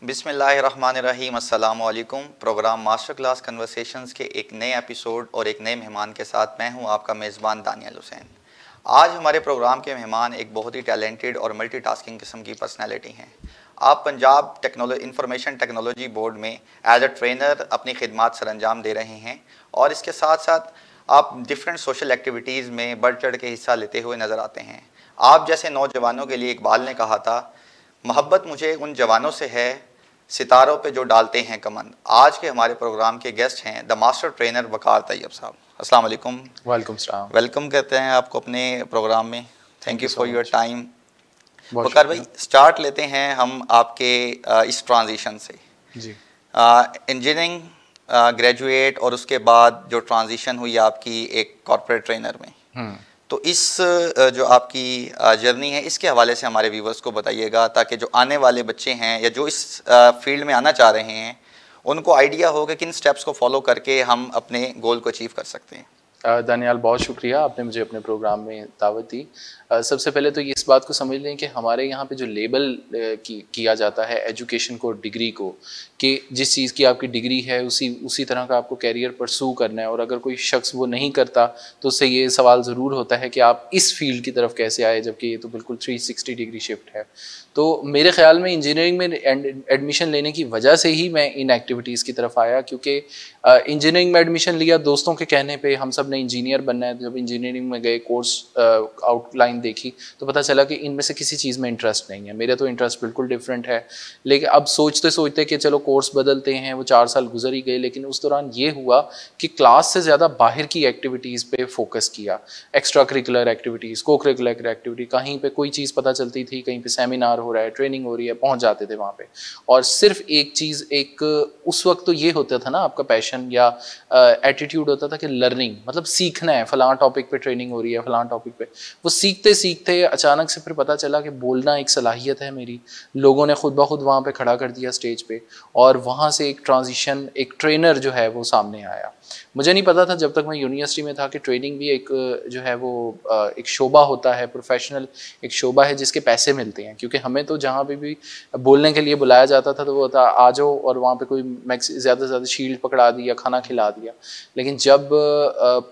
बिस्मिल्लाहिर्रहमानिर्रहीम, अस्सलामु अलैकुम। प्रोग्राम मास्टर क्लास कन्वर्सेशंस के एक नए एपिसोड और एक नए मेहमान के साथ मैं हूं आपका मेज़बान दानियल हुसैन। आज हमारे प्रोग्राम के मेहमान एक बहुत ही टैलेंटेड और मल्टीटास्किंग किस्म की पर्सनैलिटी हैं। आप पंजाब इंफॉर्मेशन टेक्नोलॉजी बोर्ड में एज अ ट्रेनर अपनी खिदमात सरअंजाम दे रहे हैं और इसके साथ साथ आप डिफरेंट सोशल एक्टिविटीज़ में बढ़ चढ़ के हिस्सा लेते हुए नज़र आते हैं। आप जैसे नौजवानों के लिए इकबाल ने कहा था, मोहब्बत मुझे उन जवानों से है सितारों पे जो डालते हैं कमंद। आज के हमारे प्रोग्राम के गेस्ट हैं द मास्टर ट्रेनर वकार तैयब साहब। अस्सलाम वालेकुम। वालेकुम सलाम। वेलकम कहते हैं आपको अपने प्रोग्राम में। Thank you for your time. Waqar भाई, स्टार्ट लेते हैं हम आपके इस ट्रांजिशन से। जी, इंजीनियरिंग ग्रेजुएट और उसके बाद जो ट्रांजिशन हुई आपकी एक कॉर्पोरेट ट्रेनर में, तो इस जो आपकी जर्नी है इसके हवाले से हमारे व्यूवर्स को बताइएगा, ताकि जो आने वाले बच्चे हैं या जो इस फील्ड में आना चाह रहे हैं उनको आइडिया हो कि किन स्टेप्स को फॉलो करके हम अपने गोल को अचीव कर सकते हैं। दानियाल, बहुत शुक्रिया, आपने मुझे अपने प्रोग्राम में दावत दी। सबसे पहले तो ये इस बात को समझ लें कि हमारे यहाँ पे जो लेबल किया जाता है एजुकेशन को, डिग्री को, कि जिस चीज़ की आपकी डिग्री है उसी तरह का आपको कैरियर परसू करना है। और अगर कोई शख्स वो नहीं करता तो उससे ये सवाल ज़रूर होता है कि आप इस फील्ड की तरफ कैसे आए, जबकि ये तो बिल्कुल 360 डिग्री शिफ्ट है। तो मेरे ख्याल में इंजीनियरिंग में एडमिशन लेने की वजह से ही मैं इन एक्टिविटीज़ की तरफ आया, क्योंकि इंजीनियरिंग में एडमिशन लिया दोस्तों के कहने पे, हम सब ने इंजीनियर बनना है। जब इंजीनियरिंग में गए, कोर्स आउटलाइन देखी तो पता चला कि इनमें से किसी चीज़ में इंटरेस्ट नहीं है। मेरा तो इंटरेस्ट बिल्कुल डिफरेंट है। लेकिन अब सोचते सोचते कि चलो कोर्स बदलते हैं, वो 4 साल गुजर ही गए। लेकिन उस दौरान ये हुआ कि क्लास से ज़्यादा बाहर की एक्टिविटीज़ पे फोकस किया। एक्स्ट्रा करिकुलर एक्टिविटीज़, को करिकुलर एक्टिविटी, कहीं पे कोई चीज़ पता चलती थी, कहीं पे सेमिनार हो रहा है, ट्रेनिंग हो रही है, पहुँच जाते थे वहाँ पे। और सिर्फ एक चीज़, एक उस वक्त तो ये होता था ना, आपका पैशन या एटीट्यूड होता था कि लर्निंग मतलब सीखना है, फलां टॉपिक पे ट्रेनिंग हो रही है, फलां टॉपिक पे। वो सीखते सीखते अचानक से फिर पता चला कि बोलना एक सलाहियत है मेरी। लोगों ने खुद ब खुद वहाँ पे खड़ा कर दिया स्टेज पे, और वहाँ से एक ट्रांजिशन, एक ट्रेनर जो है वो सामने आया। मुझे नहीं पता था जब तक मैं यूनिवर्सिटी में था कि ट्रेनिंग भी एक जो है वो एक शोबा होता है, प्रोफेशनल एक शोबा है जिसके पैसे मिलते हैं। क्योंकि हमें तो जहाँ भी बोलने के लिए बुलाया जाता था तो वो था आ जाओ, और वहाँ पे कोई ज़्यादा से ज़्यादा शील्ड पकड़ा दिया, खाना खिला दिया। लेकिन जब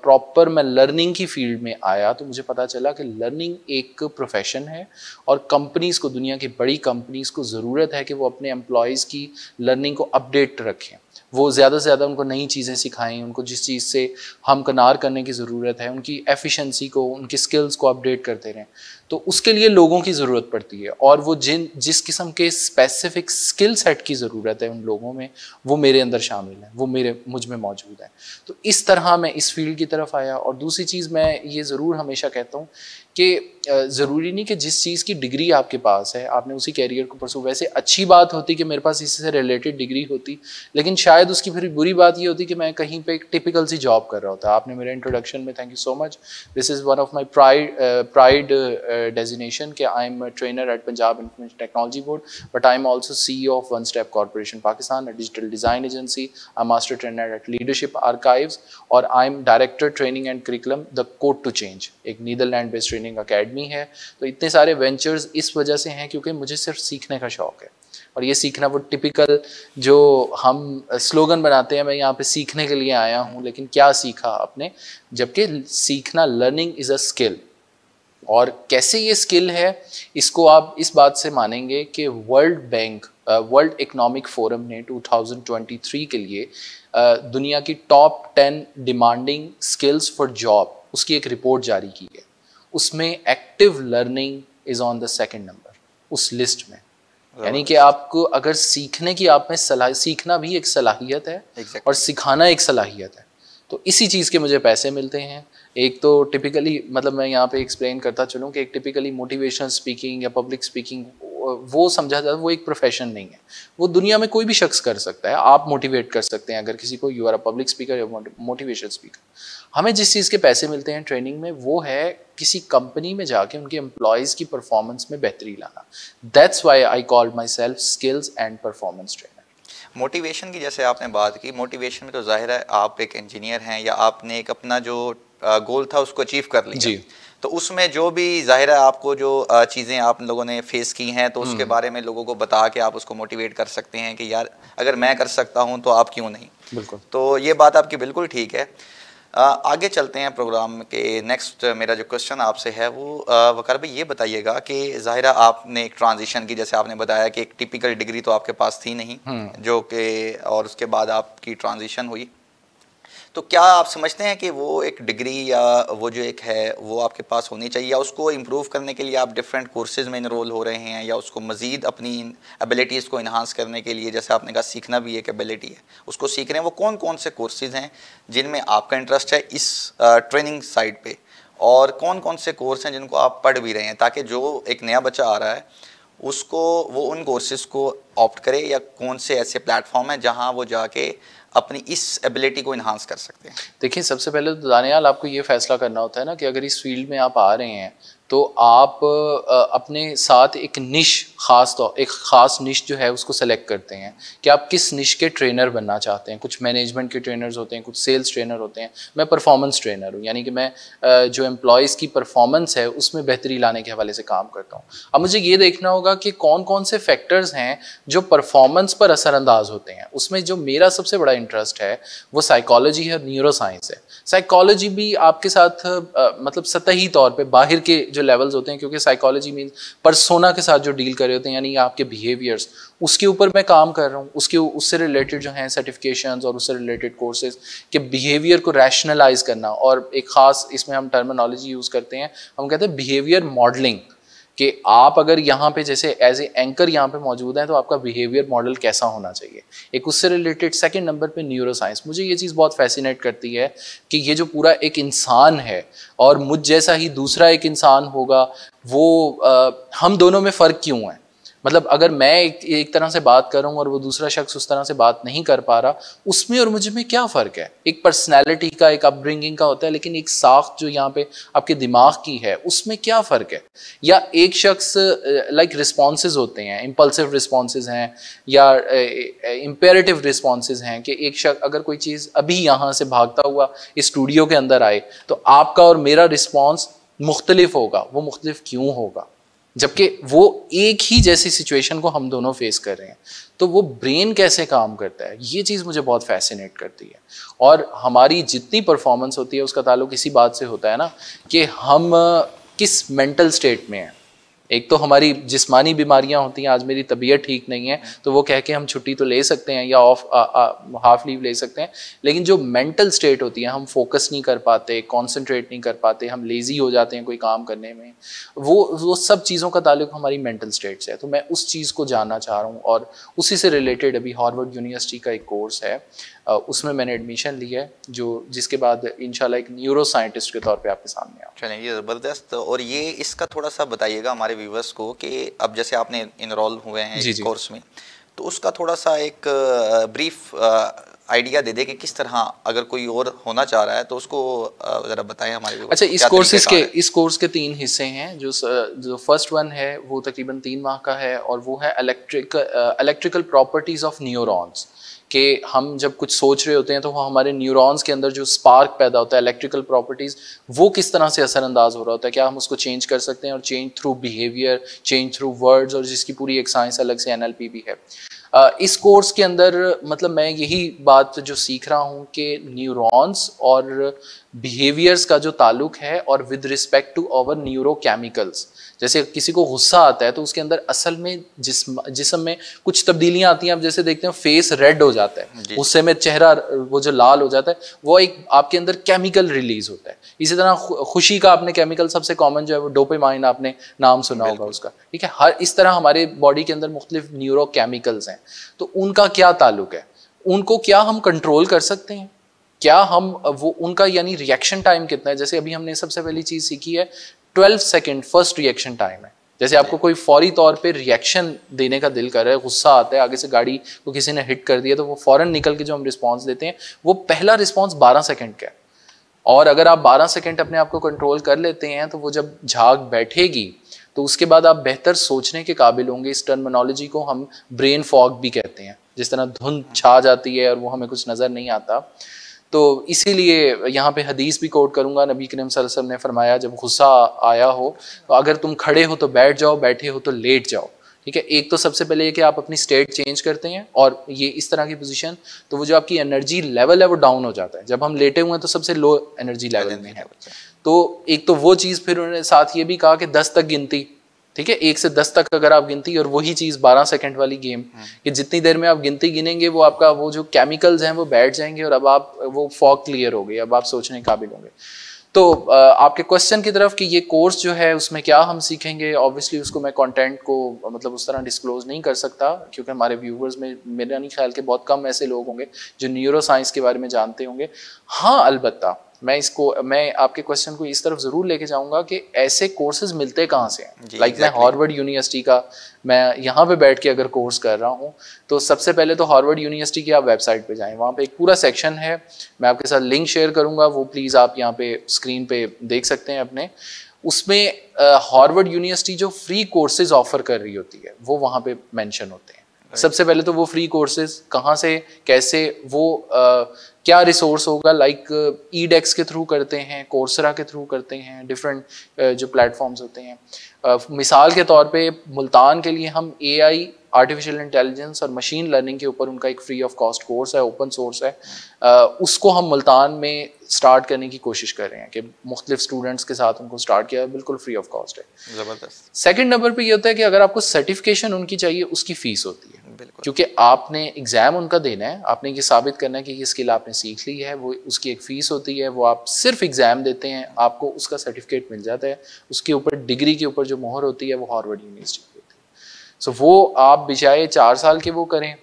प्रॉपर मैं लर्निंग की फील्ड में आया तो मुझे पता चला कि लर्निंग एक प्रोफेशन है, और कंपनीज़ को, दुनिया की बड़ी कंपनीज़ को ज़रूरत है कि वो अपने एम्प्लॉयज़ की लर्निंग को अपडेट रखें। वो ज़्यादा से ज़्यादा उनको नई चीज़ें सिखाएं, उनको जिस चीज़ से हमकनार करने की ज़रूरत है, उनकी एफिशिएंसी को, उनकी स्किल्स को अपडेट करते रहें। तो उसके लिए लोगों की ज़रूरत पड़ती है, और वो जिस किस्म के स्पेसिफिक स्किल सेट की ज़रूरत है उन लोगों में, वो मेरे अंदर शामिल है, वो मुझ में मौजूद है। तो इस तरह मैं इस फील्ड की तरफ आया। और दूसरी चीज़ मैं ये ज़रूर हमेशा कहता हूँ कि ज़रूरी नहीं कि जिस चीज़ की डिग्री आपके पास है आपने उसी कैरियर को परसू। वैसे अच्छी बात होती कि मेरे पास इससे रिलेटेड डिग्री होती, लेकिन शायद उसकी फिर बुरी बात ये होती कि मैं कहीं पे एक टिपिकल सी जॉब कर रहा होता। आपने मेरे इंट्रोडक्शन में, thank you so much, this is one of my pride designation कि I am trainer at Punjab information technology board, but I am also CEO of one step corporation Pakistan, a digital design agency, a master trainer at Leadership Archives, और I am director training and curriculum the code to change, एक Netherland based training academy है। तो इतने सारे ventures इस वजह से हैं क्योंकि मुझे सिर्फ सीखने का शौक़ है। और ये सीखना वो टिपिकल जो हम स्लोगन बनाते हैं, मैं यहाँ पे सीखने के लिए आया हूँ, लेकिन क्या सीखा आपने, जबकि सीखना, लर्निंग इज़ अ स्किल। और कैसे ये स्किल है, इसको आप इस बात से मानेंगे कि world bank, world economic forum ने 2023 के लिए दुनिया की top 10 demanding skills for job, उसकी एक रिपोर्ट जारी की है। उसमें active learning is on the second number उस लिस्ट में। यानी कि आपको अगर सीखने की, आप में सीखना भी एक सलाहियत है, और सिखाना एक सलाहियत है। तो इसी चीज़ के मुझे पैसे मिलते हैं। एक तो टिपिकली, मतलब मैं यहाँ पे एक्सप्लेन करता चलूँ कि एक टिपिकली मोटिवेशनल स्पीकिंग या पब्लिक स्पीकिंग, वो समझा जाता है वो एक प्रोफेशन नहीं है। वो दुनिया में कोई भी शख्स कर सकता है। आप मोटिवेट कर सकते हैं अगर किसी को, you are a public speaker या मोटिवेशन स्पीकर। हमें जिस चीज़ के पैसे मिलते हैं ट्रेनिंग में, वो है किसी कंपनी में जाके उनके एम्प्लॉयज़ की परफॉर्मेंस में बेहतरी लाना। That's why I called my self skills and performance trainer. Motivation की जैसे आपने बात की, मोटिवेशन में तो जाहिर है आप एक इंजीनियर हैं या आपने एक अपना जो गोल था उसको अचीव कर लिया जी। तो उसमें जो भी ज़ाहिर है आपको जो चीज़ें आप लोगों ने फेस की हैं तो उसके बारे में लोगों को बता के आप उसको मोटिवेट कर सकते हैं कि यार अगर मैं कर सकता हूं तो आप क्यों नहीं। बिल्कुल। तो ये बात आपकी बिल्कुल ठीक है। आगे चलते हैं प्रोग्राम के। नेक्स्ट मेरा जो क्वेश्चन आपसे है वो वकार भाई ये बताइएगा कि ज़ाहिरा आपने एक ट्रांजिशन की, जैसे आपने बताया कि एक टिपिकल डिग्री तो आपके पास थी नहीं जो कि, और उसके बाद आपकी ट्रांजिशन हुई, तो क्या आप समझते हैं कि वो एक डिग्री या वो जो एक है वो आपके पास होनी चाहिए, या उसको इम्प्रूव करने के लिए आप डिफरेंट कोर्सेज़ में इनरोल हो रहे हैं, या उसको मज़ीद अपनी एबिलिटीज़ को इन्हांस करने के लिए, जैसे आपने कहा सीखना भी एक एबिलिटी है, उसको सीख रहे हैं, वो कौन कौन से कोर्सेज़ हैं जिनमें आपका इंटरेस्ट है इस ट्रेनिंग साइड पे, और कौन कौन से कोर्स हैं जिनको आप पढ़ भी रहे हैं, ताकि जो एक नया बच्चा आ रहा है उसको वो उन कोर्सेज़ को ऑप्ट करे, या कौन से ऐसे प्लेटफॉर्म हैं जहाँ वो जाके अपनी इस एबिलिटी को इन्हांस कर सकते हैं। देखिए, सबसे पहले तो दानियाल आपको ये फैसला करना होता है ना कि अगर इस फील्ड में आप आ रहे हैं तो आप अपने साथ एक निश एक ख़ास निश जो है उसको सेलेक्ट करते हैं कि आप किस निश के ट्रेनर बनना चाहते हैं। कुछ मैनेजमेंट के ट्रेनर्स होते हैं, कुछ सेल्स ट्रेनर होते हैं, मैं परफॉर्मेंस ट्रेनर हूँ, यानी कि मैं जो एम्प्लॉयज़ की परफॉर्मेंस है उसमें बेहतरी लाने के हवाले से काम करता हूँ। अब मुझे ये देखना होगा कि कौन कौन से फैक्टर्स हैं जो परफॉर्मेंस पर असरअंदाज होते हैं। उसमें जो मेरा सबसे बड़ा इंटरेस्ट है वो साइकोलॉजी है और न्यूरो साइंस है। साइकोलॉजी भी आपके साथ मतलब सतही तौर पे बाहर के जो लेवल्स होते हैं, क्योंकि साइकोलॉजी मीन्स पर्सोना के साथ जो डील कर रहे होते हैं, यानी आपके बिहेवियर्स, उसके ऊपर मैं काम कर रहा हूँ। उससे रिलेटेड जो हैं सर्टिफिकेशंस और उससे रिलेटेड कोर्सेज के बिहेवियर को रैशनलाइज करना, और एक ख़ास इसमें हम टर्मिनोलॉजी यूज़ करते हैं, हम कहते हैं बिहेवियर मॉडलिंग, कि आप अगर यहाँ पे जैसे एज ए एंकर यहाँ पे मौजूद हैं तो आपका बिहेवियर मॉडल कैसा होना चाहिए। एक उससे रिलेटेड सेकंड नंबर पे न्यूरो साइंस। मुझे ये चीज़ बहुत फैसिनेट करती है कि ये जो पूरा एक इंसान है और मुझ जैसा ही दूसरा एक इंसान होगा, वो हम दोनों में फ़र्क क्यों है। मतलब अगर मैं एक तरह से बात कर रहा हूँ और वो दूसरा शख्स उस तरह से बात नहीं कर पा रहा, उसमें और मुझे में क्या फ़र्क है। एक पर्सनैलिटी का, एक अपब्रिंगिंग का होता है, लेकिन एक साख्त जो यहाँ पे आपके दिमाग की है उसमें क्या फ़र्क है। या एक शख्स लाइक रिस्पॉन्सेज होते हैं, इम्पल्सिव रिस्पॉन्सेज हैं या इम्पेरेटिव रिस्पॉन्सेज हैं, कि एक शख्स अगर कोई चीज़ अभी यहाँ से भागता हुआ इस स्टूडियो के अंदर आए तो आपका और मेरा रिस्पॉन्स मुख्तलिफ होगा। वो मुख्तलिफ क्यों होगा, जबकि वो एक ही जैसी सिचुएशन को हम दोनों फेस कर रहे हैं। तो वो ब्रेन कैसे काम करता है, ये चीज़ मुझे बहुत फैसिनेट करती है। और हमारी जितनी परफॉर्मेंस होती है उसका ताल्लुक इसी बात से होता है ना कि हम किस मेंटल स्टेट में हैं। एक तो हमारी जिस्मानी बीमारियां होती हैं, आज मेरी तबीयत ठीक नहीं है तो वो कह के हम छुट्टी तो ले सकते हैं या हाफ लीव ले सकते हैं, लेकिन जो मेंटल स्टेट होती है, हम फोकस नहीं कर पाते, कंसंट्रेट नहीं कर पाते, हम लेज़ी हो जाते हैं कोई काम करने में, वो सब चीज़ों का ताल्लुक हमारी मेंटल स्टेट से है। तो मैं उस चीज़ को जानना चाह रहा हूँ और उसी से रिलेटेड अभी हार्वर्ड यूनिवर्सिटी का एक कोर्स है, उसमें मैंने एडमिशन लिया है, जिसके बाद इंशाल्लाह एक न्यूरो साइंटिस्ट के तौर पे आपके सामने आऊँ। चलिए, ये ज़बरदस्त। और ये इसका थोड़ा सा बताइएगा हमारे व्यूवर्स को कि अब जैसे आपने इनरोल हुए हैं इस कोर्स में, तो उसका थोड़ा सा एक ब्रीफ आइडिया दे दे कि किस तरह अगर कोई और होना चाह रहा है तो उसको ज़रा बताएं हमारे व्यूवर्स। अच्छा, इस कोर्स के 3 हिस्से हैं। जो फर्स्ट वन है वो तकरीबन 3 माह का है और वो है इलेक्ट्रिकल प्रॉपर्टीज़ ऑफ न्यूरॉन्स, कि हम जब कुछ सोच रहे होते हैं तो वो हमारे न्यूरॉन्स के अंदर जो स्पार्क पैदा होता है, इलेक्ट्रिकल प्रॉपर्टीज़, वो किस तरह से असरअंदाज हो रहा होता है, क्या हम उसको चेंज कर सकते हैं, और change through behaviour, change through words, और जिसकी पूरी एक साइंस अलग से NLP भी है। इस कोर्स के अंदर मतलब मैं यही बात जो सीख रहा हूँ कि न्यूरॉन्स और बिहेवियर्स का जो ताल्लुक है, और with respect to our neurochemicals. जैसे किसी को गुस्सा आता है तो उसके अंदर असल में जिस्म में कुछ तब्दीलियां आती हैं। आप जैसे देखते हैं फेस रेड हो जाता है, गुस्से में चेहरा वो जो लाल हो जाता है, वो एक आपके अंदर केमिकल रिलीज होता है। इसी तरह खुशी का आपने केमिकल सबसे कॉमन जो है वो डोपामाइन, आपने नाम सुना होगा उसका, ठीक है। हर इस तरह हमारे बॉडी के अंदर मुख्तलिफ न्यूरोकेमिकल्स हैं, तो उनका क्या ताल्लुक है, उनको क्या हम कंट्रोल कर सकते हैं, क्या हम वो उनका यानी रिएक्शन टाइम कितना है। जैसे अभी हमने सबसे पहली चीज़ सीखी है 12 सेकेंड फर्स्ट रिएक्शन टाइम है। जैसे आपको कोई फौरी तौर पे रिएक्शन देने का दिल कर रहा है, गुस्सा आता है, आगे से गाड़ी को किसी ने हिट कर दिया, तो वो फौरन निकल के जो हम रिस्पांस देते हैं, वो पहला रिस्पांस 12 सेकंड का है। और अगर आप 12 सेकंड अपने आप को कंट्रोल कर लेते हैं तो वो जब झाग बैठेगी तो उसके बाद आप बेहतर सोचने के काबिल होंगे। इस टर्मिनोलॉजी को हम ब्रेन फॉग भी कहते हैं, जिस तरह धुंध छा जाती है और वो हमें कुछ नज़र नहीं आता। तो इसीलिए यहाँ पे हदीस भी कोट करूँगा, नबी करीम सल्लल्लाहु अलैहि वसल्लम ने फरमाया जब गुस्सा आया हो तो अगर तुम खड़े हो तो बैठ जाओ, बैठे हो तो लेट जाओ। ठीक है, एक तो सबसे पहले ये कि आप अपनी स्टेट चेंज करते हैं और ये इस तरह की पोजीशन, तो वो जो आपकी एनर्जी लेवल है वो डाउन हो जाता है। जब हम लेटे हुए हैं तो सबसे लो एनर्जी लेवल में है। तो एक तो वो चीज़, फिर उन्होंने साथ ये भी कहा कि 10 तक गिनती, ठीक है, 1 से 10 तक अगर आप गिनती, और वही चीज़ 12 सेकंड वाली गेम कि जितनी देर में आप गिनती गिनेंगे वो आपका वो जो केमिकल्स हैं वो बैठ जाएंगे और अब आप वो फॉग क्लियर हो गई, अब आप सोचने के काबिल होंगे। तो आपके क्वेश्चन की तरफ कि ये कोर्स जो है उसमें क्या हम सीखेंगे, ऑब्वियसली उसको मैं कंटेंट को मतलब उस तरह डिस्क्लोज नहीं कर सकता क्योंकि हमारे व्यूवर्स में मेरा नहीं ख्याल कि बहुत कम ऐसे लोग होंगे जो न्यूरो साइंस के बारे में जानते होंगे। हाँ, अलबत्ता मैं आपके क्वेश्चन को इस तरफ ज़रूर लेके जाऊंगा कि ऐसे कोर्सेज मिलते कहाँ से हैं। लाइक मैं हार्वर्ड यूनिवर्सिटी का मैं यहाँ पे बैठ के अगर कोर्स कर रहा हूँ तो सबसे पहले तो हार्वर्ड यूनिवर्सिटी की आप वेबसाइट पे जाएं, वहाँ पे एक पूरा सेक्शन है, मैं आपके साथ लिंक शेयर करूँगा, वो प्लीज़ आप यहाँ पे स्क्रीन पे देख सकते हैं अपने। उसमें हार्वर्ड यूनिवर्सिटी जो फ्री कोर्सेज ऑफर कर रही होती है वो वहाँ पे मेंशन होते हैं। सबसे पहले तो वो फ्री कोर्सेज कहाँ से, कैसे, वो क्या रिसोर्स होगा, लाइक ईडेक्स के थ्रू करते हैं, कोर्सरा के थ्रू करते हैं, डिफरेंट जो प्लेटफॉर्म्स होते हैं। मिसाल के तौर पे मुल्तान के लिए हम एआई, आर्टिफिशियल इंटेलिजेंस और मशीन लर्निंग के ऊपर उनका एक फ्री ऑफ कॉस्ट कोर्स है, ओपन सोर्स है, उसको हम मुल्तान में स्टार्ट करने की कोशिश कर रहे हैं कि मुख्तलिफ स्टूडेंट्स के साथ उनको स्टार्ट किया, बिल्कुल फ्री ऑफ कॉस्ट है। ज़बरदस्त। सेकंड नंबर पे ये होता है कि अगर आपको सर्टिफिकेशन उनकी चाहिए उसकी फ़ीस होती है, क्योंकि आपने एग्ज़ाम उनका देना है, आपने ये साबित करना है कि ये स्किल आपने सीख ली है, वो उसकी एक फ़ीस होती है, वो आप सिर्फ एग्ज़ाम देते हैं, आपको उसका सर्टिफिकेट मिल जाता है, उसके ऊपर डिग्री के ऊपर जो मोहर होती है वो हार्वर्ड यूनिवर्सिटी की होती है। सो वो आप बजाय 4 साल के वो करें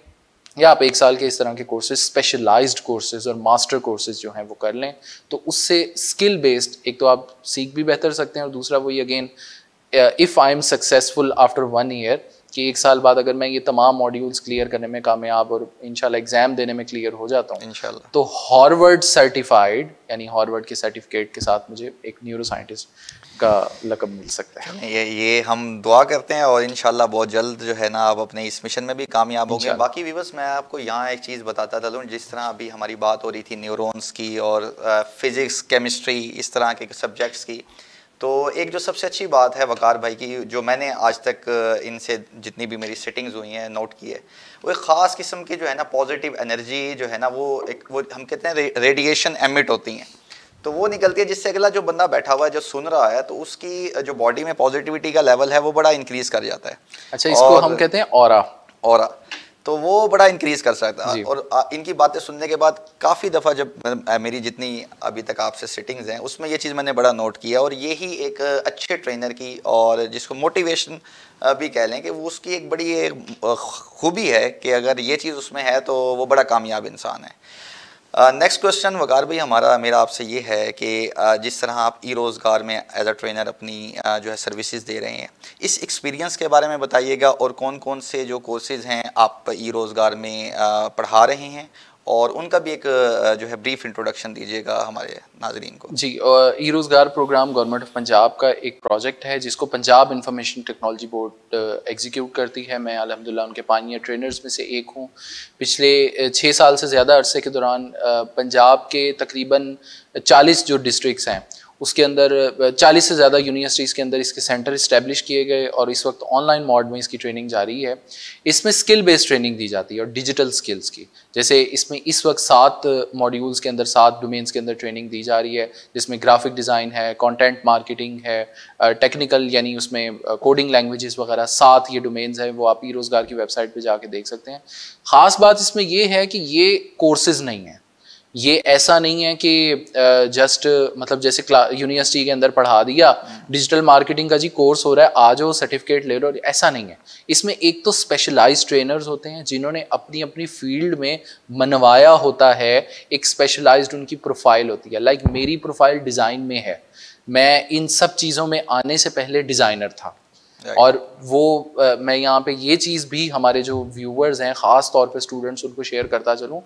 या आप 1 साल के इस तरह के कोर्सेज, स्पेशलाइज्ड कोर्सेज और मास्टर कोर्सेज जो हैं वो कर लें, तो उससे स्किल बेस्ड एक तो आप सीख भी बेहतर सकते हैं और दूसरा वही again if I am successful after 1 year कि 1 साल बाद अगर मैं ये तमाम मॉड्यूल्स क्लियर करने में कामयाब और इंशाल्लाह एग्जाम देने में क्लियर हो जाता हूँ इंशाल्लाह, तो हार्वर्ड सर्टिफाइड यानी हार्वर्ड के सर्टिफिकेट के साथ मुझे एक न्यूरो साइंटिस्ट का लक़ब मिल सकता है। ये हम दुआ करते हैं और इंशाल्लाह बहुत जल्द जो है ना आप अपने इस मिशन में भी कामयाब होंगे। बाकी व्यूअर्स, मैं आपको यहाँ एक चीज़ बताता चलूँ, जिस तरह अभी हमारी बात हो रही थी न्यूरॉन्स की और फिज़िक्स, केमिस्ट्री, इस तरह के सब्जेक्ट्स की, तो एक जो सबसे अच्छी बात है वकार भाई की, जो मैंने आज तक इनसे जितनी भी मेरी सेटिंग्स हुई हैं नोट की है, वो एक ख़ास किस्म की जो है ना पॉजिटिव एनर्जी जो है ना वो हम कहते हैं रेडिएशन एमिट होती हैं, तो वो निकलती है जिससे अगला जो बंदा बैठा हुआ है जो सुन रहा है तो उसकी जो बॉडी में पॉजिटिविटी का लेवल है वो बड़ा इंक्रीज़ कर जाता है। अच्छा, इसको हम कहते हैं ऑरा, तो वो बड़ा इंक्रीज़ कर सकता है। और इनकी बातें सुनने के बाद काफ़ी दफ़ा जब मेरी जितनी अभी तक आपसे सिटिंग्स हैं उसमें ये चीज़ मैंने बड़ा नोट किया, और यही एक अच्छे ट्रेनर की और जिसको मोटिवेशन भी कह लें कि वो उसकी एक बड़ी खूबी है कि अगर ये चीज़ उसमें है तो वो बड़ा कामयाब इंसान है। नेक्स्ट क्वेश्चन वकार भाई मेरा आपसे ये है कि जिस तरह आप ई रोज़गार में एज अ ट्रेनर अपनी जो है सर्विसेज दे रहे हैं, इस एक्सपीरियंस के बारे में बताइएगा और कौन कौन से जो कोर्सेज़ हैं आप ई रोज़गार में पढ़ा रहे हैं, और उनका भी एक जो है ब्रीफ इंट्रोडक्शन दीजिएगा हमारे नाजरीन को। जी, ई रोज़गार प्रोग्राम गवर्नमेंट ऑफ पंजाब का एक प्रोजेक्ट है जिसको Punjab information technology board execute करती है। मैं अल्हम्दुलिल्लाह उनके पायनियर ट्रेनर्स में से एक हूँ। पिछले 6 साल से ज़्यादा अरसे के दौरान पंजाब के तकरीबन 40 जो डिस्ट्रिक्ट्स हैं उसके अंदर 40 से ज़्यादा यूनिवर्सिटीज़ के अंदर इसके सेंटर इस्टेब्लिश किए गए और इस वक्त ऑनलाइन मोड में इसकी ट्रेनिंग जारी है। इसमें स्किल बेस्ड ट्रेनिंग दी जाती है और डिजिटल स्किल्स की, जैसे इसमें इस वक्त 7 मॉड्यूल्स के अंदर 7 डोमेन्स के अंदर ट्रेनिंग दी जा रही है, जिसमें ग्राफिक डिज़ाइन है, कंटेंट मार्केटिंग है, टेक्निकल यानी उसमें कोडिंग लैंग्वेजेस वगैरह 7 ये डोमेन्स हैं, वो आप ई रोज़गार की वेबसाइट पर जाके देख सकते हैं। ख़ास बात इसमें ये है कि ये कोर्सेज़ नहीं हैं, ये ऐसा नहीं है कि जस्ट मतलब जैसे यूनिवर्सिटी के अंदर पढ़ा दिया डिजिटल मार्केटिंग का जी कोर्स हो रहा है, आ जाओ सर्टिफिकेट ले लो, ऐसा नहीं है। इसमें एक तो स्पेशलाइज्ड ट्रेनर्स होते हैं जिन्होंने अपनी अपनी फील्ड में मनवाया होता है, एक स्पेशलाइज्ड उनकी प्रोफाइल होती है। लाइक मेरी प्रोफाइल डिज़ाइन में है, मैं इन सब चीज़ों में आने से पहले डिज़ाइनर था, और वो मैं यहाँ पे ये चीज़ भी हमारे जो व्यूअर्स हैं ख़ास तौर पे स्टूडेंट्स उनको शेयर करता चलूँ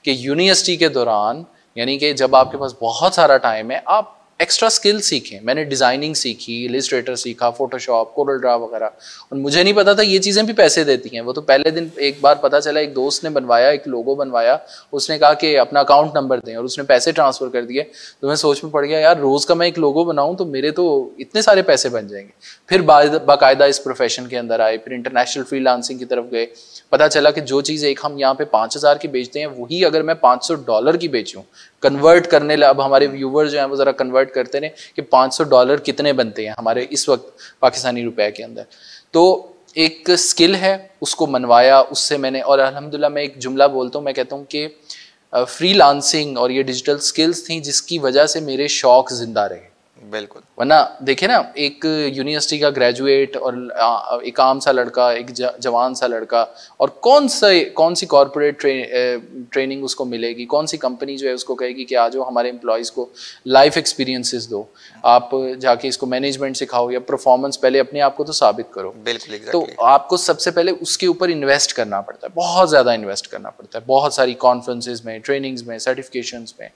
कि यूनिवर्सिटी के दौरान यानी कि जब आपके पास बहुत सारा टाइम है, आप एक्स्ट्रा स्किल सीखें। मैंने डिज़ाइनिंग सीखी, इलिस्ट्रेटर सीखा, फोटोशॉप, कोरल ड्रा वगैरह, और मुझे नहीं पता था ये चीज़ें भी पैसे देती हैं। वो तो पहले दिन एक बार पता चला, एक दोस्त ने बनवाया, एक लोगो बनवाया, उसने कहा कि अपना अकाउंट नंबर दें, और उसने पैसे ट्रांसफ़र कर दिए। तो मैं सोच में पड़ गया, यार रोज़ का मैं एक लोगो बनाऊँ तो मेरे तो इतने सारे पैसे बन जाएंगे। फिर बाकायदा इस प्रोफेशन के अंदर आए, फिर इंटरनेशनल फ्रीलांसिंग की तरफ गए। पता चला कि जो चीज़ एक हम यहाँ पे 5,000 की बेचते हैं, वही अगर मैं $500 की बेचूं, कन्वर्ट करने अब हमारे व्यूवर्स जो हैं वो ज़रा कन्वर्ट करते रहे कि $500 कितने बनते हैं हमारे इस वक्त पाकिस्तानी रुपए के अंदर। तो एक स्किल है, उसको मनवाया, उससे मैंने, और अल्हम्दुलिल्लाह मैं एक जुमला बोलता हूँ, मैं कहता हूँ कि फ्रीलांसिंग और ये डिजिटल स्किल्स थी जिसकी वजह से मेरे शौक जिंदा रहे। बिल्कुल, वरना देखे ना, एक यूनिवर्सिटी का ग्रेजुएट और एक आम सा लड़का, एक जवान सा लड़का, और कौन सी कॉर्पोरेट ट्रेनिंग उसको मिलेगी, कौन सी कंपनी जो है उसको कहेगी कि आ जाओ हमारे एम्प्लॉयज़ को लाइफ एक्सपीरियंसेस दो, आप जाके इसको मैनेजमेंट सिखाओ या परफॉर्मेंस, पहले अपने आप को तो साबित करो। बिल्कुल, तो आपको सबसे पहले उसके ऊपर इन्वेस्ट करना पड़ता है, बहुत ज़्यादा इन्वेस्ट करना पड़ता है, बहुत सारी कॉन्फ्रेंसेज में, ट्रेनिंग्स में, सर्टिफिकेशंस में।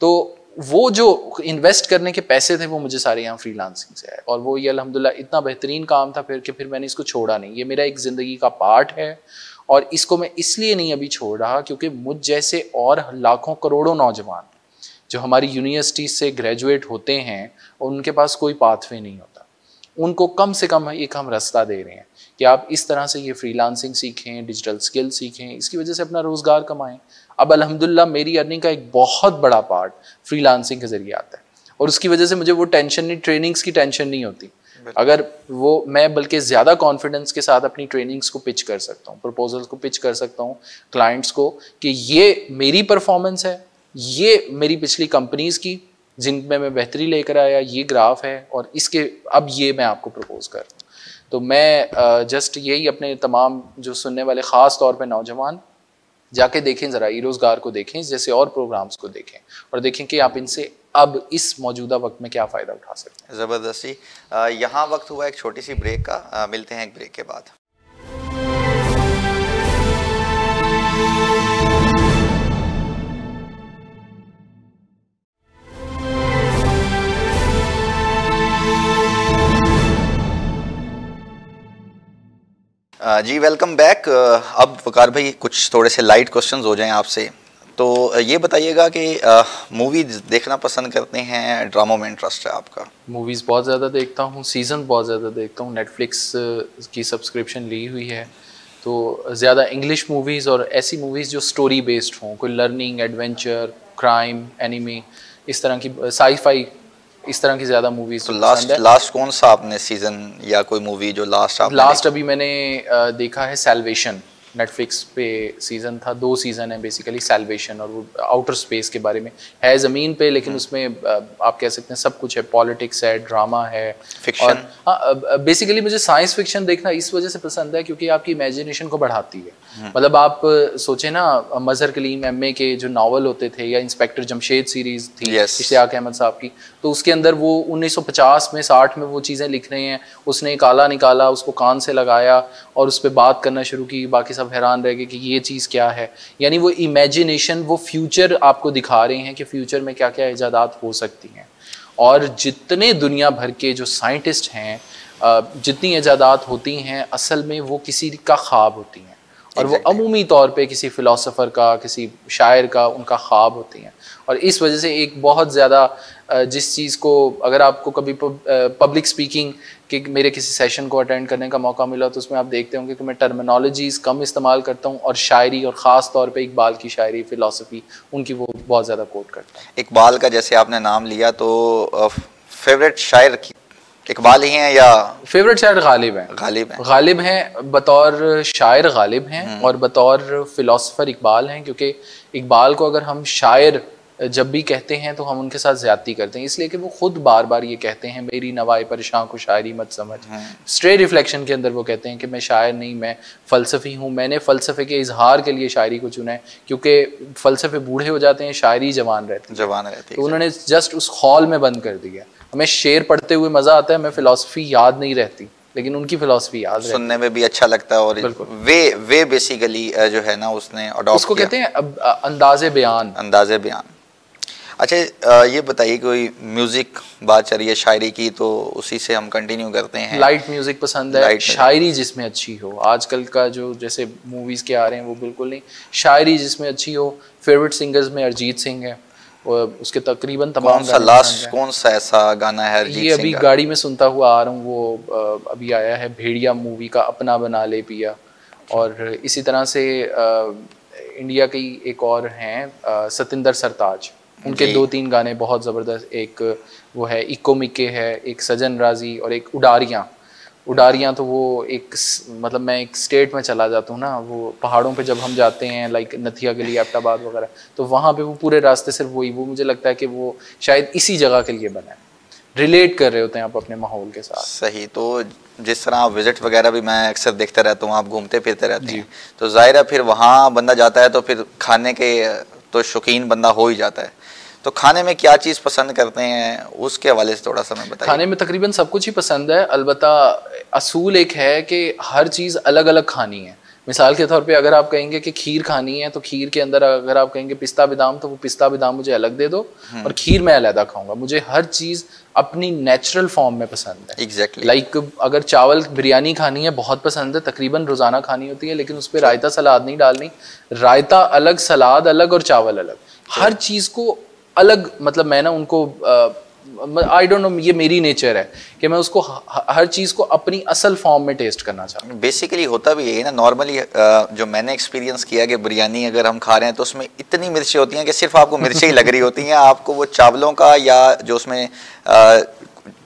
तो वो जो इन्वेस्ट करने के पैसे थे वो मुझे सारे यहाँ फ्रीलांसिंग से आए, और वो ये अल्हम्दुलिल्लाह इतना बेहतरीन काम था फिर मैंने इसको छोड़ा नहीं। ये मेरा एक ज़िंदगी का पार्ट है, और इसको मैं इसलिए नहीं अभी छोड़ रहा क्योंकि मुझ जैसे और लाखों करोड़ों नौजवान जो हमारी यूनिवर्सिटी से ग्रेजुएट होते हैं, उनके पास कोई पाथवे नहीं होता। उनको कम से कम एक हम रास्ता दे रहे हैं कि आप इस तरह से ये फ्रीलांसिंग सीखें, डिजिटल स्किल सीखें, इसकी वजह से अपना रोज़गार कमाएं। अब अल्हम्दुलिल्लाह मेरी अर्निंग का एक बहुत बड़ा पार्ट फ्रीलांसिंग के ज़रिए आता है, और उसकी वजह से मुझे वो टेंशन नहीं, ट्रेनिंग्स की टेंशन नहीं होती। अगर वो मैं बल्कि ज़्यादा कॉन्फिडेंस के साथ अपनी ट्रेनिंग्स को पिच कर सकता हूँ, प्रपोजल्स को पिच कर सकता हूँ क्लाइंट्स को कि ये मेरी परफॉर्मेंस है, ये मेरी पिछली कंपनीज़ की जिनमें मैं बेहतरी लेकर आया, ये ग्राफ है, और इसके अब ये मैं आपको प्रपोज कर रहा हूँ। तो मैं जस्ट यही अपने तमाम जो सुनने वाले, ख़ास तौर पे नौजवान, जाके देखें ज़रा, ई रोज़गार को देखें, जैसे और प्रोग्राम्स को देखें, और देखें कि आप इनसे अब इस मौजूदा वक्त में क्या फ़ायदा उठा सकते हैं। ज़बरदस्ती। यहाँ वक्त हुआ एक छोटी सी ब्रेक का, मिलते हैं एक ब्रेक के बाद। जी वेलकम बैक। अब वकार भाई कुछ थोड़े से लाइट क्वेश्चंस हो जाएं आपसे। तो ये बताइएगा कि मूवीज देखना पसंद करते हैं, ड्रामों में इंटरेस्ट है आपका? मूवीज़ बहुत ज़्यादा देखता हूँ, सीज़न बहुत ज़्यादा देखता हूँ, नेटफ्लिक्स की सब्सक्रिप्शन ली हुई है, तो ज़्यादा इंग्लिश मूवीज़ और ऐसी मूवीज़ जो स्टोरी बेस्ड हों, कोई लर्निंग, एडवेंचर, क्राइम, एनिमी, इस तरह की, साई-फाई, इस तरह की ज़्यादा मूवीज़। तो लास्ट कौन सा आपने सीज़न या कोई मूवी जो लास्ट अभी मैंने देखा है सैल्वेशन, नेटफ्लिक्स पे सीज़न था, 2 सीज़न है बेसिकली सैल्वेशन, और वो आउटर स्पेस के बारे में है, ज़मीन पे, लेकिन उसमें आप कह सकते हैं सब कुछ है, पॉलिटिक्स है, ड्रामा है, फिक्शन। हाँ, बेसिकली मुझे साइंस फिक्शन देखना इस वजह से पसंद है क्योंकि आपकी इमेजिनेशन को बढ़ाती है। मतलब आप सोचें ना, मजहर कलीम एमए के जो नावल होते थे, या इंस्पेक्टर जमशेद सीरीज़ थी इश्तियाक अहमद साहब की, तो उसके अंदर वो 1950 में 60 में वो चीज़ें लिख रहे हैं, उसने एक आला निकाला, उसको कान से लगाया और उस पर बात करना शुरू की, बाकी सब हैरान रह गए कि ये चीज़ क्या है। यानी वो इमेजिनेशन, वो फ्यूचर आपको दिखा रहे हैं कि फ्यूचर में क्या क्या इजादात हो सकती हैं, और जितने दुनिया भर के जो साइंटिस्ट हैं, जितनी इजादात होती हैं, असल में वो किसी का ख्वाब होती हैं, और वो अमूमी तौर पे किसी फ़िलासफ़र का, किसी शायर का, उनका ख्वाब होती हैं। और इस वजह से एक बहुत ज़्यादा जिस चीज़ को, अगर आपको कभी पब्लिक स्पीकिंग के मेरे किसी सेशन को अटेंड करने का मौका मिला, तो उसमें आप देखते होंगे कि मैं टर्मिनोलॉजीज़ कम इस्तेमाल करता हूँ, और शायरी, और ख़ास तौर पे इकबाल की शायरी, फ़िलासफ़ी, उनकी वो बहुत ज़्यादा कोट करता हूँ। इकबाल का जैसे आपने नाम लिया, तो फेवरेट शायर इकबाल ही हैं या फेवरेट शायर? गालिब हैं बतौर शायर, गालिब हैं, और बतौर फ़िलासफ़र इकबाल हैं, क्योंकि इकबाल को अगर हम शायर जब भी कहते हैं तो हम उनके साथ ज़्यादती करते हैं, इसलिए कि वो खुद बार बार ये कहते हैं, मेरी नवाए परेशान को शायरी मत समझ। स्ट्रे रिफ्लेक्शन के अंदर वो कहते हैं कि मैं शायर नहीं, मैं फ़लसफ़ी हूँ, मैंने फ़लसफ़े के इजहार के लिए शायरी को चुना है, क्योंकि फ़लसफ़े बूढ़े हो जाते हैं, शायरी जवान रहती है। तो उन्होंने जस्ट उस हॉल में बंद कर दिया। हमें शेर पढ़ते हुए मज़ा आता है, हमें फ़िलासफ़ी याद नहीं रहती, लेकिन उनकी फ़िलासफ़ी याद रहती, सुनने में भी अच्छा लगता है, और वे बेसिकली जो है ना, उसने उसको कहते हैं अंदाज़े बयान। अच्छा, ये बताइए कोई म्यूजिक बात चल रही है शायरी की, तो उसी से हम कंटिन्यू करते हैं। लाइट म्यूजिक पसंद है, शायरी जिसमें अच्छी हो। आजकल का जो जैसे मूवीज के आ रहे हैं वो बिल्कुल नहीं, शायरी जिसमें अच्छी हो। फेवरेट सिंगर्स में अरिजीत सिंह है, और उसके तकरीबन तमाम कौन सा ऐसा गाना है अरिजीत ये अभी गाड़ी में सुनता हुआ आ रहा हूँ, वो अभी आया है भेड़िया मूवी का, अपना बना ले पिया। और इसी तरह से इंडिया की एक और हैं सतिंदर सरताज, उनके 2-3 गाने बहुत ज़बरदस्त। एक वो है इको मिके है, एक सजन राजी, और एक उडारियाँ तो वो एक मतलब मैं एक स्टेट में चला जाता हूँ ना, वो पहाड़ों पे जब हम जाते हैं लाइक नथिया गली, एबटाबाद वगैरह, तो वहाँ पे वो पूरे रास्ते सिर्फ वही, वो मुझे लगता है कि वो शायद इसी जगह के लिए बना है, रिलेट कर रहे होते हैं आप अपने माहौल के साथ। सही। तो जिस तरह आप विजिट वगैरह भी मैं अक्सर देखता रहता हूँ, आप घूमते फिरते रहते हैं, तो जाहिर है फिर वहाँ बंदा जाता है तो फिर खाने के तो शौकीन बंदा हो ही जाता है। तो खाने में क्या चीज़ पसंद करते हैं, उसके हवाले से थोड़ा सा मैं बताइए। खाने में तकरीबन सब कुछ ही पसंद है, अलबत्ता असूल एक है कि हर चीज़ अलग अलग खानी है। मिसाल के तौर पे अगर आप कहेंगे कि खीर खानी है, तो खीर के अंदर अगर आप कहेंगे पिस्ता बादाम, तो वो पिस्ता बादाम मुझे अलग दे दो और खीर मैं अलग खाऊंगा। मुझे हर चीज़ अपनी नेचुरल फॉर्म में पसंद है। एग्जैक्टली। लाइक अगर चावल बिरयानी खानी है, बहुत पसंद है, तकरीबन रोज़ाना खानी होती है, लेकिन उस पर रायता सलाद नहीं डालनी। रायता अलग, सलाद अलग और चावल अलग, हर चीज़ को अलग। मतलब मैं ना उनको आई डोंट नो, ये मेरी नेचर है कि मैं उसको हर चीज़ को अपनी असल फॉर्म में टेस्ट करना चाहता हूँ। बेसिकली होता भी यही ना, नॉर्मली जो मैंने एक्सपीरियंस किया कि बिरयानी अगर हम खा रहे हैं तो उसमें इतनी मिर्चें होती हैं कि सिर्फ आपको मिर्चें ही लग रही होती हैं, आपको वो चावलों का या जो उसमें